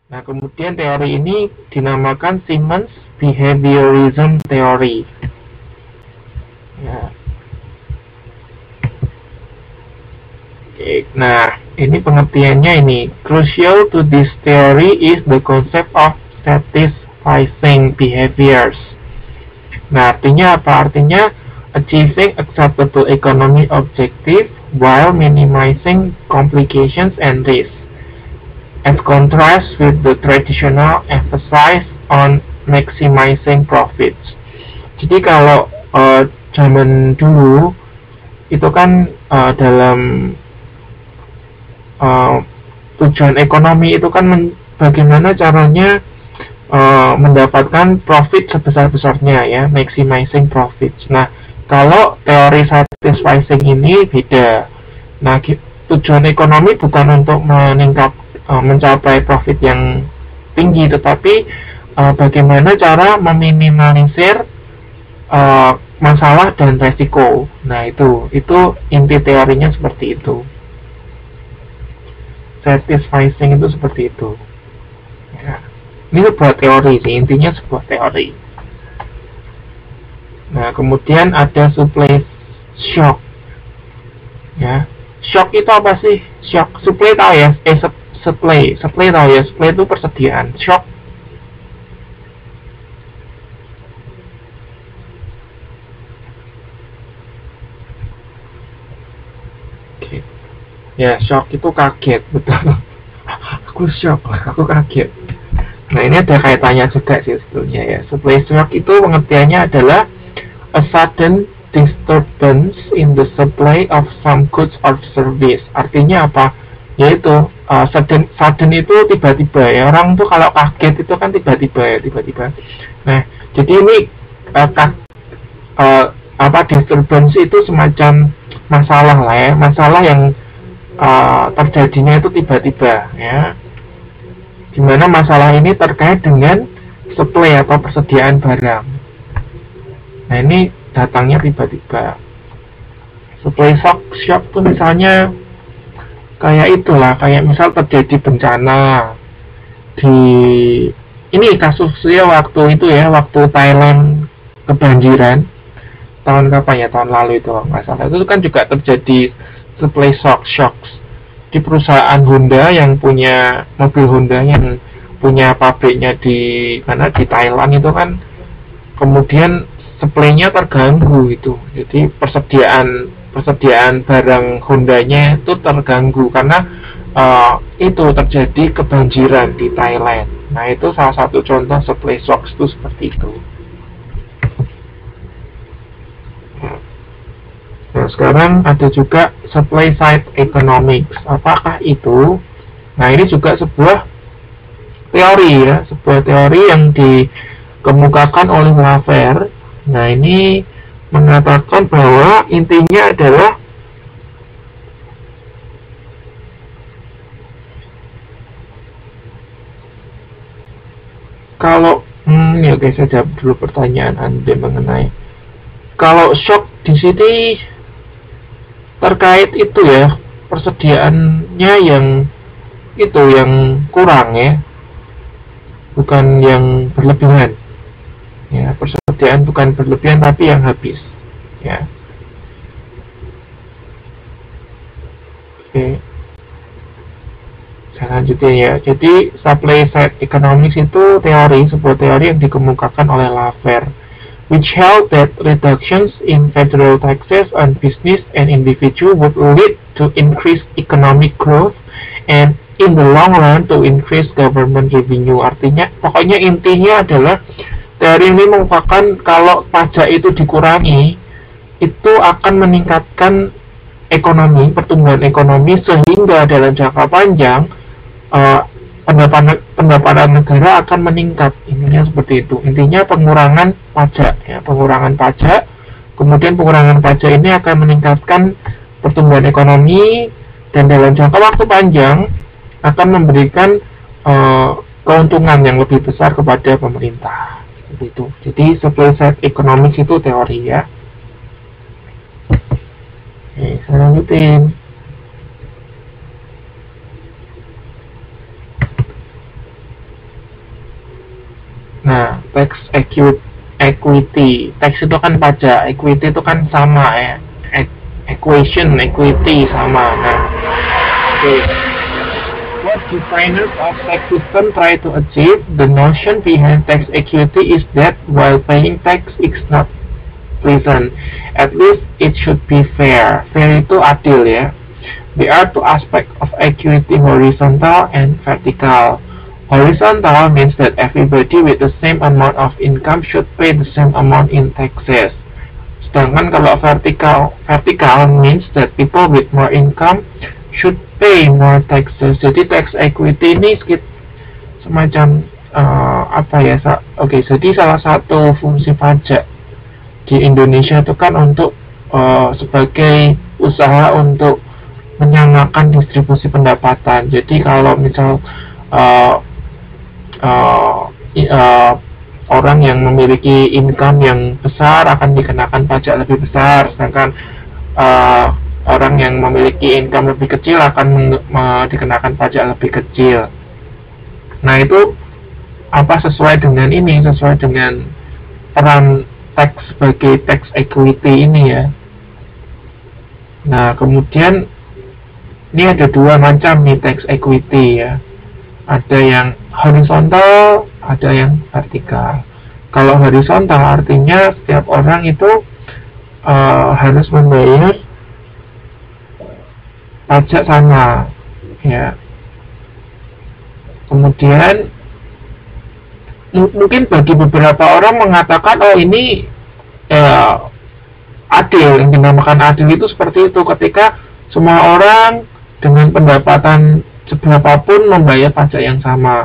Nah, kemudian teori ini dinamakan Simmons Behaviorism Theory. Ya. Oke, nah ini pengertiannya ini. Crucial to this theory is the concept of satisficing behaviors. Nah, artinya apa? Artinya achieving acceptable economic objective while minimizing complications and risk, as contrast with the traditional emphasis on maximizing profits. Jadi kalau zaman dulu itu kan dalam tujuan ekonomi itu kan bagaimana caranya mendapatkan profit sebesar-besarnya ya, maximizing profits. Nah, kalau teori satisficing ini beda. Nah, tujuan ekonomi bukan untuk mencapai profit yang tinggi, tetapi bagaimana cara meminimalisir masalah dan resiko. Nah, itu inti teorinya seperti itu. Satisficing itu seperti itu. Ya. Ini sebuah teori sih, intinya sebuah teori. Nah, kemudian ada supply shock. Ya, shock itu apa sih? Shock, supply tahu ya? Supply tahu ya? Supply itu persediaan. Shock. Oke. Ya, shock itu kaget, betul. Aku shock, aku kaget. Nah, ini ada kaitannya juga sih sebetulnya ya. Supply shock itu pengertiannya adalah a sudden disturbance in the supply of some goods or service. Artinya apa? Yaitu sudden itu tiba-tiba ya. Orang tuh kalau kaget itu kan tiba-tiba ya, tiba-tiba. Nah, jadi ini disturbance itu semacam masalah lah ya, masalah yang terjadinya itu tiba-tiba ya, dimana masalah ini terkait dengan supply atau persediaan barang. Nah, ini datangnya tiba-tiba. Supply shock tuh misalnya kayak itulah, kayak misal terjadi bencana di ini kasusnya waktu itu ya, waktu Thailand kebanjiran tahun kapan ya, tahun lalu itu nggak salah, itu kan juga terjadi supply shocks di perusahaan Honda yang punya mobil Honda yang punya pabriknya di mana, di Thailand itu kan, kemudian supply-nya terganggu itu, jadi persediaan barang Hondanya itu terganggu karena itu terjadi kebanjiran di Thailand. Nah, itu salah satu contoh supply shocks itu seperti itu. Nah, sekarang ada juga supply side economics. Apakah itu? Nah, ini juga sebuah teori ya, sebuah teori yang dikemukakan oleh Lafer. Nah, ini mengatakan bahwa intinya adalah kalau ya guys, saya jawab dulu pertanyaan Anda mengenai kalau shock di sini terkait itu ya, persediaannya yang itu yang kurang ya, bukan yang berlebihan ya, persediaan bukan berlebihan tapi yang habis ya. Oke, saya lanjutin ya. Jadi supply side economics itu sebuah teori yang dikemukakan oleh Lafer, which held that reductions in federal taxes on business and individual would lead to increased economic growth and in the long run to increase government revenue. Artinya, pokoknya intinya adalah teori ini mengungkapkan kalau pajak itu dikurangi, itu akan meningkatkan ekonomi, pertumbuhan ekonomi, sehingga dalam jangka panjang pendapatan negara akan meningkat. Intinya seperti itu. Intinya pengurangan pajak ya, pengurangan pajak. Kemudian pengurangan pajak ini akan meningkatkan pertumbuhan ekonomi dan dalam jangka waktu panjang akan memberikan keuntungan yang lebih besar kepada pemerintah. Seperti itu. Jadi supply side economics itu teori ya. Oke, saya lanjutin. Nah, tax equity, tax itu kan pajak, equity itu kan sama ya, equity sama. Nah, what designers of tax system try to achieve, the notion behind tax equity is that while paying tax is not pleasant, at least it should be fair. Fair itu adil ya. There are two aspects of equity, horizontal and vertical. Horizontal means that everybody with the same amount of income should pay the same amount in taxes. Sedangkan kalau vertical means that people with more income should pay more taxes. Jadi tax equity ini semacam jadi salah satu fungsi pajak di Indonesia itu kan untuk sebagai usaha untuk menyamakan distribusi pendapatan. Jadi kalau misal orang yang memiliki income yang besar akan dikenakan pajak lebih besar, sedangkan orang yang memiliki income lebih kecil akan dikenakan pajak lebih kecil. Nah, itu sesuai dengan peran tax sebagai tax equity ini ya. Nah, kemudian ini ada dua macam nih tax equity ya. Ada yang horizontal, ada yang vertikal. Kalau horizontal artinya setiap orang itu harus membayar pajak sama ya. Kemudian mungkin bagi beberapa orang mengatakan ini adil. Yang dinamakan adil itu seperti itu, ketika semua orang dengan pendapatan seberapapun membayar pajak yang sama.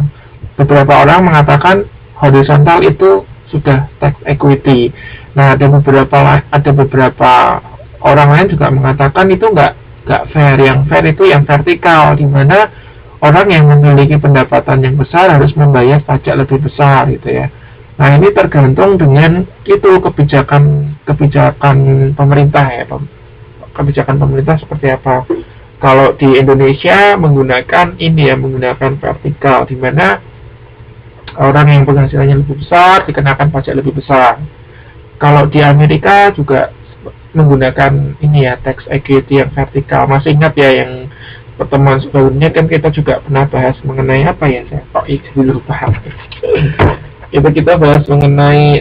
Beberapa orang mengatakan horizontal itu sudah tax equity. Nah, ada beberapa orang lain juga mengatakan itu nggak fair. Yang fair itu yang vertikal, di mana orang yang memiliki pendapatan yang besar harus membayar pajak lebih besar gitu ya. Nah, ini tergantung dengan kebijakan pemerintah ya. Kebijakan pemerintah seperti apa. Kalau di Indonesia menggunakan vertikal, di mana orang yang penghasilannya lebih besar dikenakan pajak lebih besar. Kalau di Amerika juga menggunakan tax equity yang vertikal. Masih ingat ya yang pertemuan sebelumnya kan kita juga pernah bahas mengenai saya dulu paham. Itu kita bahas mengenai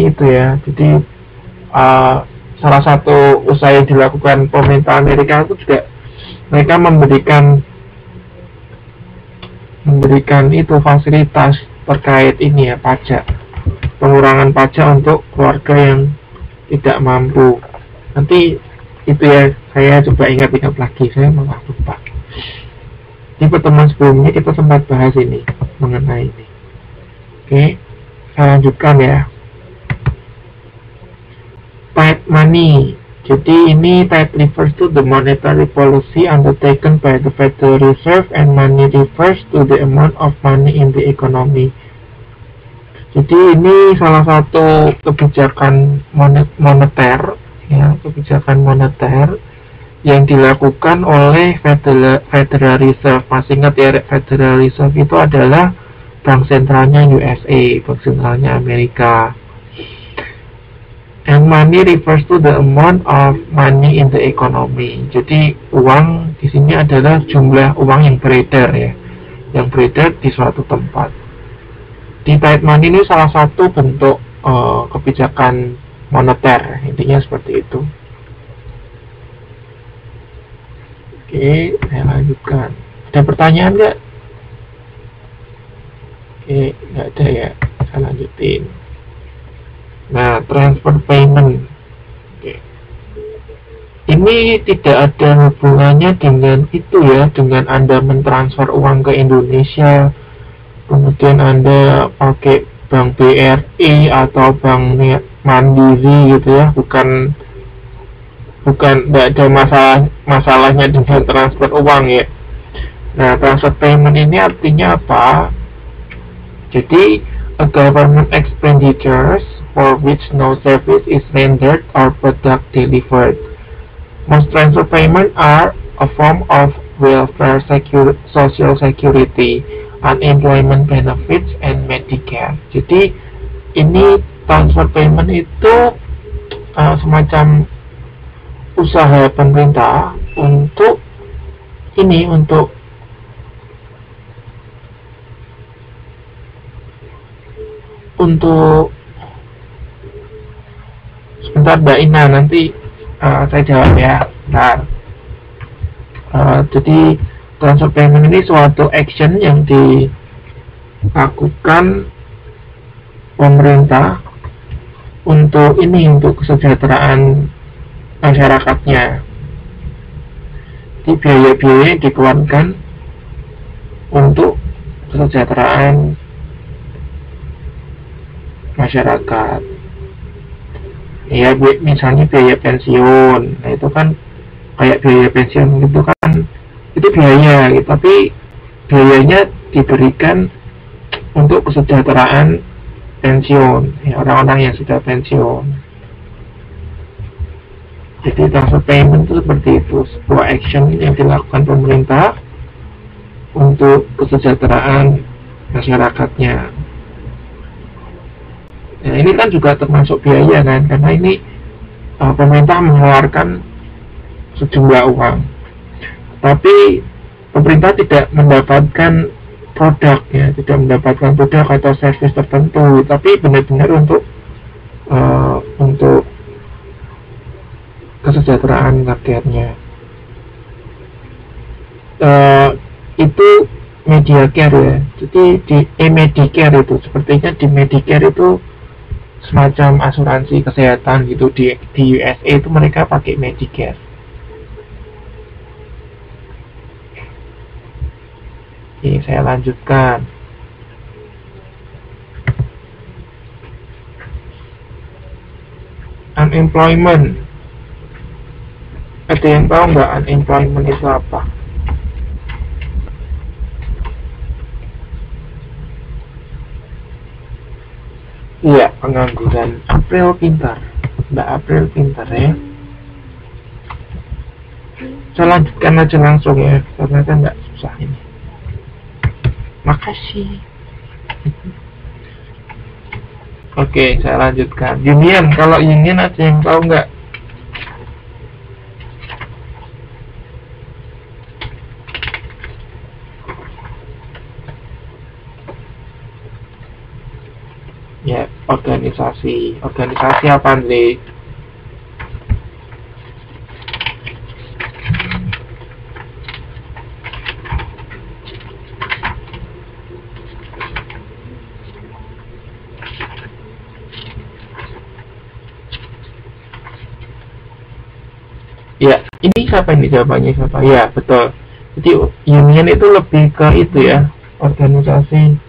itu ya. Jadi salah satu usaha yang dilakukan pemerintah Amerika itu juga mereka memberikan itu fasilitas terkait pajak, pengurangan pajak untuk keluarga yang tidak mampu. Nanti itu ya, saya coba ingat-ingat lagi, saya malah lupa. Di pertemuan sebelumnya kita sempat bahas mengenai ini. Oke, saya lanjutkan ya. Tight money. Jadi ini tight refers to the monetary policy undertaken by the Federal Reserve, and money refers to the amount of money in the economy. Jadi ini salah satu kebijakan moneter ya, kebijakan moneter yang dilakukan oleh Federal Reserve. Masih ingat ya, Federal Reserve itu adalah bank sentralnya USA, bank sentralnya Amerika. And money refers to the amount of money in the economy. Jadi uang di sini adalah jumlah uang yang beredar ya, yang beredar di suatu tempat. Di tight money ini salah satu bentuk kebijakan moneter, intinya seperti itu. Oke, saya lanjutkan. Ada pertanyaan nggak? Oke, nggak ada ya. Saya lanjutin. Nah, transfer payment. Oke. Ini tidak ada hubungannya dengan itu ya, dengan Anda mentransfer uang ke Indonesia, kemudian Anda pakai bank BRI atau bank Mandiri gitu ya, bukan tidak ada masalahnya dengan transfer uang ya. Nah, transfer payment ini artinya apa? Jadi, a government expenditures for which no service is rendered or product delivered. Most transfer payments are a form of welfare, social security, unemployment benefits, and Medicare. Jadi ini transfer payment itu semacam usaha pemerintah untuk sebentar Mbak Ina, nanti saya jawab ya. Bentar. Jadi transfer payment ini suatu action yang dilakukan pemerintah untuk kesejahteraan masyarakatnya. Di biaya-biaya yang dikeluarkan untuk kesejahteraan masyarakat. Ya, misalnya biaya pensiun. Nah, itu kan kayak biaya pensiun gitu kan, itu biaya gitu, tapi biayanya diberikan untuk kesejahteraan pensiun, ya, orang-orang yang sudah pensiun. Jadi transfer payment itu seperti itu, sebuah action yang dilakukan pemerintah untuk kesejahteraan masyarakatnya. Nah, ini kan juga termasuk biaya kan, karena ini pemerintah mengeluarkan sejumlah uang, tapi pemerintah tidak mendapatkan produk, ya, tidak mendapatkan produk atau service tertentu, tapi benar-benar untuk kesejahteraan rakyatnya. Itu Medicare ya. Jadi di Medicare itu, sepertinya di Medicare itu semacam asuransi kesehatan gitu. Di USA itu mereka pakai Medicare. Oke, saya lanjutkan. Unemployment. Ada yang tahu nggak unemployment itu apa? Iya, pengangguran. April pintar, Mbak April pintar ya. Saya lanjutkan aja langsung ya, karena kan nggak susah ini. Makasih. Oke, saya lanjutkan. Union, kalau union ada yang tahu nggak? Ya, organisasi apa Andre? Ya, ini siapa ini jawabannya siapa? Ya, betul. Jadi union itu lebih ke itu ya, organisasi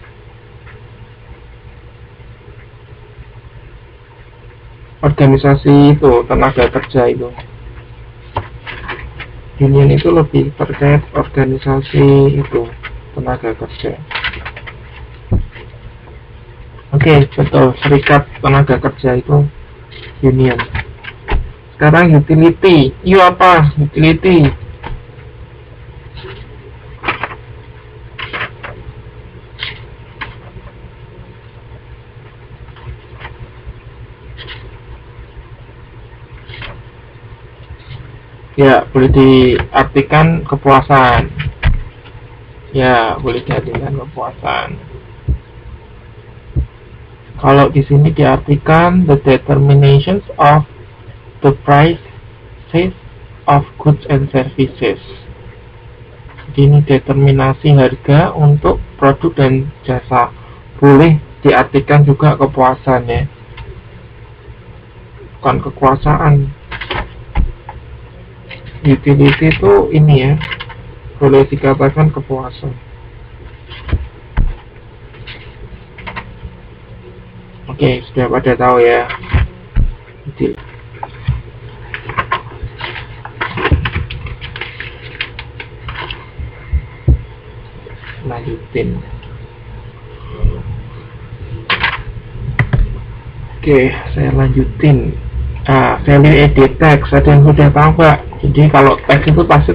itu tenaga kerja itu. Union itu lebih terkait organisasi itu tenaga kerja. Oke, betul, serikat tenaga kerja itu union. Sekarang utility. U apa? Utility. Ya, boleh diartikan kepuasan. Ya, boleh diartikan kepuasan. Kalau di sini diartikan the determinations of the prices of goods and services. Jadi ini determinasi harga untuk produk dan jasa. Boleh diartikan juga kepuasan ya. Bukan kekuasaan. Utility itu ini ya, boleh dikatakan kepuasan. Oke, sudah pada tahu ya. Lanjutin. Oke, saya lanjutin. Value added tax, ada yang sudah tahu nggak? Jadi kalau tax itu pasti